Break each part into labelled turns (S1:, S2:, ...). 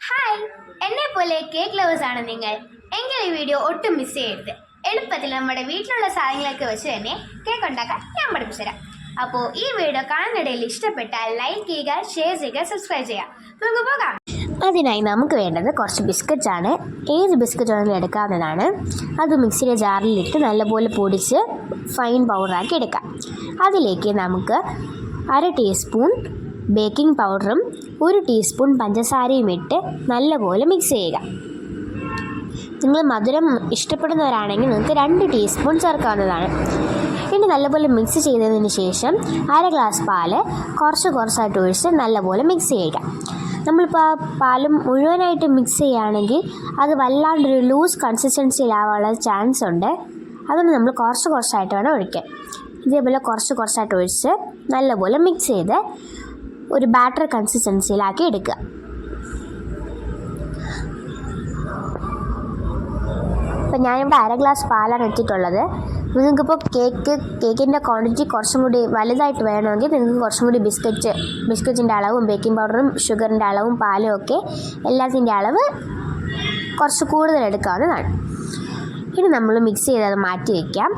S1: Hi, എന്നെ പോലെ cake lovers ആണ് നിങ്ങൾ എങ്കിൽ ഈ വീഡിയോ ഒട്ടും മിസ് ചെയ്യരുത്. എളുപ്പത്തിൽ നമ്മുടെ വീട്ടിലുള്ള സാധനങ്ങളൊക്കെ വെച്ച് തന്നെ കേക്ക് ഉണ്ടാക്കാൻ ഞാൻ പഠിപ്പിച്ചു തരാം. അപ്പോൾ ഈ വീഡിയോ കാണുന്നിടയിൽ ഇഷ്ടപ്പെട്ടാൽ ലൈക്ക് ചെയ്യുക, ഷെയർ ചെയ്യുക, സബ്സ്ക്രൈബ് ചെയ്യുക. നമുക്ക് പോകാം. അതിനായി നമുക്ക് വേണ്ടത് കുറച്ച് ബിസ്ക്കറ്റ്സ് ആണ്. ഏത് ബിസ്ക്കറ്റ് വേണമെങ്കിലും എടുക്കാവുന്നതാണ്. അത് മിക്സിയുടെ ജാറിലിട്ട് നല്ലപോലെ പൊടിച്ച് ഫൈൻ പൗഡറാക്കി എടുക്കാം. അതിലേക്ക് നമുക്ക് 1/2 ടീസ്പൂൺ ബേക്കിംഗ് പൗഡറും 1 ടീസ്പൂൺ പഞ്ചസാരയും ഇട്ട് നല്ലപോലെ മിക്സ് ചെയ്യുക. നിങ്ങൾ മധുരം ഇഷ്ടപ്പെടുന്നവരാണെങ്കിൽ നിങ്ങൾക്ക് 2 ടീസ്പൂൺ ചേർക്കാവുന്നതാണ്. ഇനി നല്ലപോലെ മിക്സ് ചെയ്തതിന് ശേഷം 1/2 ഗ്ലാസ് പാല് കുറച്ചായിട്ട് ഒഴിച്ച് നല്ലപോലെ മിക്സ് ചെയ്യുക. നമ്മളിപ്പോൾ ആ പാലും മുഴുവനായിട്ട് മിക്സ് ചെയ്യുകയാണെങ്കിൽ അത് വല്ലാണ്ടൊരു ലൂസ് കൺസിസ്റ്റൻസിയിലാവാനുള്ള ചാൻസ് ഉണ്ട്. അതുകൊണ്ട് നമ്മൾ കുറച്ചായിട്ട് വേണം ഒഴിക്കാൻ. ഇതേപോലെ കുറച്ചായിട്ട് ഒഴിച്ച് നല്ലപോലെ മിക്സ് ചെയ്ത് ഒരു ബാറ്റർ കൺസിസ്റ്റൻസിയിലാക്കി എടുക്കുക. ഇപ്പം ഞാനിവിടെ 1/2 ഗ്ലാസ് പാലാണ് എടുത്തിട്ടുള്ളത്. നിങ്ങൾക്കിപ്പോൾ കേക്കിൻ്റെ ക്വാണ്ടിറ്റി കുറച്ചും കൂടി വലുതായിട്ട് വേണമെങ്കിൽ നിങ്ങൾക്ക് കുറച്ചും കൂടി ബിസ്ക്കറ്റിൻ്റെ അളവും ബേക്കിംഗ് പൗഡറും ഷുഗറിൻ്റെ അളവും പാലും ഒക്കെ എല്ലാത്തിൻ്റെ അളവ് കുറച്ച് കൂടുതൽ എടുക്കാവുന്നതാണ്. ഇനി നമ്മൾ മിക്സ് ചെയ്ത് അത് മാറ്റി വയ്ക്കാം.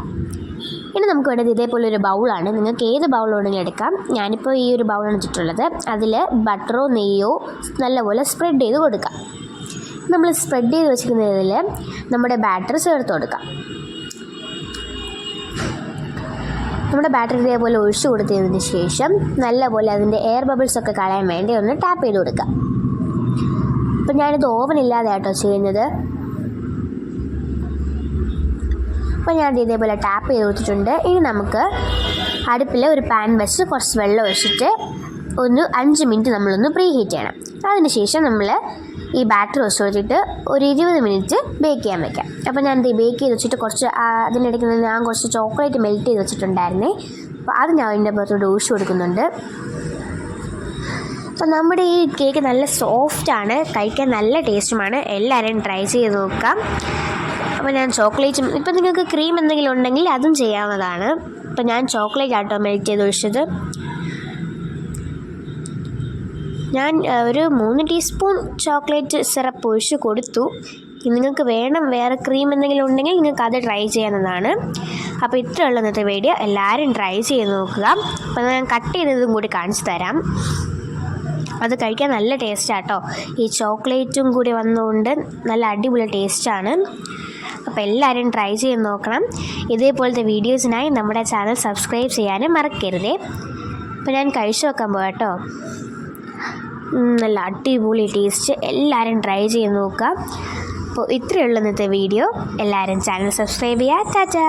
S1: ഇനി നമുക്ക് വേണ്ടത് ഇതേപോലെ ഒരു ബൗളാണ്. നിങ്ങൾക്ക് ഏത് ബൗൾ വേണമെങ്കിലും എടുക്കാം. ഞാനിപ്പോൾ ഈ ഒരു ബൗളാണ് എടുത്തിട്ടുള്ളത്. അതിൽ ബട്ടറോ നെയ്യോ നല്ലപോലെ സ്പ്രെഡ് ചെയ്ത് കൊടുക്കാം. നമ്മൾ സ്പ്രെഡ് ചെയ്ത് വെച്ചിരിക്കുന്നതിൽ നമ്മുടെ ബാറ്റർ ചേർത്ത് കൊടുക്കാം. നമ്മുടെ ബാറ്റർ ഇതേപോലെ ഒഴിച്ചു കൊടുത്തതിന് ശേഷം നല്ലപോലെ അതിൻ്റെ എയർ ബബിൾസൊക്കെ കളയാൻ വേണ്ടി ഒന്ന് ടാപ്പ് ചെയ്ത് കൊടുക്കാം. ഇപ്പം ഞാനിത് ഓവനില്ലാതെ ആട്ടോ ചെയ്യുന്നത്. അപ്പോൾ ഞാൻ ഇതേപോലെ ടാപ്പ് ചെയ്ത് കൊടുത്തിട്ടുണ്ട്. ഇനി നമുക്ക് അടുപ്പിൽ ഒരു പാൻ വെച്ച് കുറച്ച് വെള്ളം ഒഴിച്ചിട്ട് 5 മിനിറ്റ് നമ്മളൊന്ന് പ്രീ ഹീറ്റ് ചെയ്യണം. അതിനുശേഷം നമ്മൾ ഈ ബാറ്റർ വെച്ച് കൊടുത്തിട്ട് ഒരു 20 മിനിറ്റ് ബേക്ക് ചെയ്യാൻ വയ്ക്കാം. അപ്പോൾ ഞാൻ ഇത് ബേക്ക് ചെയ്ത് വെച്ചിട്ട് അതിനിടയ്ക്ക് ഞാൻ കുറച്ച് ചോക്ലേറ്റ് മെൽറ്റ് ചെയ്ത് വെച്ചിട്ടുണ്ടായിരുന്നേ. അപ്പോൾ അത് ഞാൻ അതിൻ്റെ പുറത്തോട്ട് ഒഴിച്ചു കൊടുക്കുന്നുണ്ട്. അപ്പോൾ നമ്മുടെ ഈ കേക്ക് നല്ല സോഫ്റ്റാണ്, കഴിക്കാൻ നല്ല ടേസ്റ്റുമാണ്. എല്ലാവരും ട്രൈ ചെയ്ത് നോക്കാം. അപ്പോൾ ഞാൻ ചോക്ലേറ്റും, ഇപ്പം നിങ്ങൾക്ക് ക്രീം എന്തെങ്കിലും ഉണ്ടെങ്കിൽ അതും ചെയ്യാവുന്നതാണ്. ഇപ്പം ഞാൻ ചോക്ലേറ്റ് ആട്ടോ മെൽറ്റ് ചെയ്ത് ഒഴിച്ചത്. ഞാൻ ഒരു 3 ടീസ്പൂൺ ചോക്ലേറ്റ് സിറപ്പ് ഒഴിച്ച് കൊടുത്തു. നിങ്ങൾക്ക് വേറെ ക്രീം എന്തെങ്കിലും ഉണ്ടെങ്കിൽ നിങ്ങൾക്ക് അത് ട്രൈ ചെയ്യാവുന്നതാണ്. അപ്പോൾ ഇത്രയുള്ള ഇന്നത്തെ വീഡിയോ, എല്ലാവരും ട്രൈ ചെയ്ത് നോക്കുക. അപ്പോൾ ഞാൻ കട്ട് ചെയ്തതും കൂടി കാണിച്ചു തരാം. അത് കഴിക്കാൻ നല്ല ടേസ്റ്റാട്ടോ. ഈ ചോക്ലേറ്റും കൂടി വന്നുകൊണ്ട് നല്ല അടിപൊളി ടേസ്റ്റാണ്. അപ്പോൾ എല്ലാവരും ട്രൈ ചെയ്ത് നോക്കണം. ഇതേപോലത്തെ വീഡിയോസിനായി നമ്മുടെ ചാനൽ സബ്സ്ക്രൈബ് ചെയ്യാനും മറക്കരുതേ. അപ്പോൾ ഞാൻ കഴിച്ചു നോക്കാൻ പോകാട്ടോ. നല്ല അടിപൊളി ടേസ്റ്റ്. എല്ലാവരും ട്രൈ ചെയ്ത് നോക്കുക. അപ്പോൾ ഇത്രയുള്ള ഇന്നത്തെ വീഡിയോ. എല്ലാവരും ചാനൽ സബ്സ്ക്രൈബ് ചെയ്യുക. ടാറ്റാ.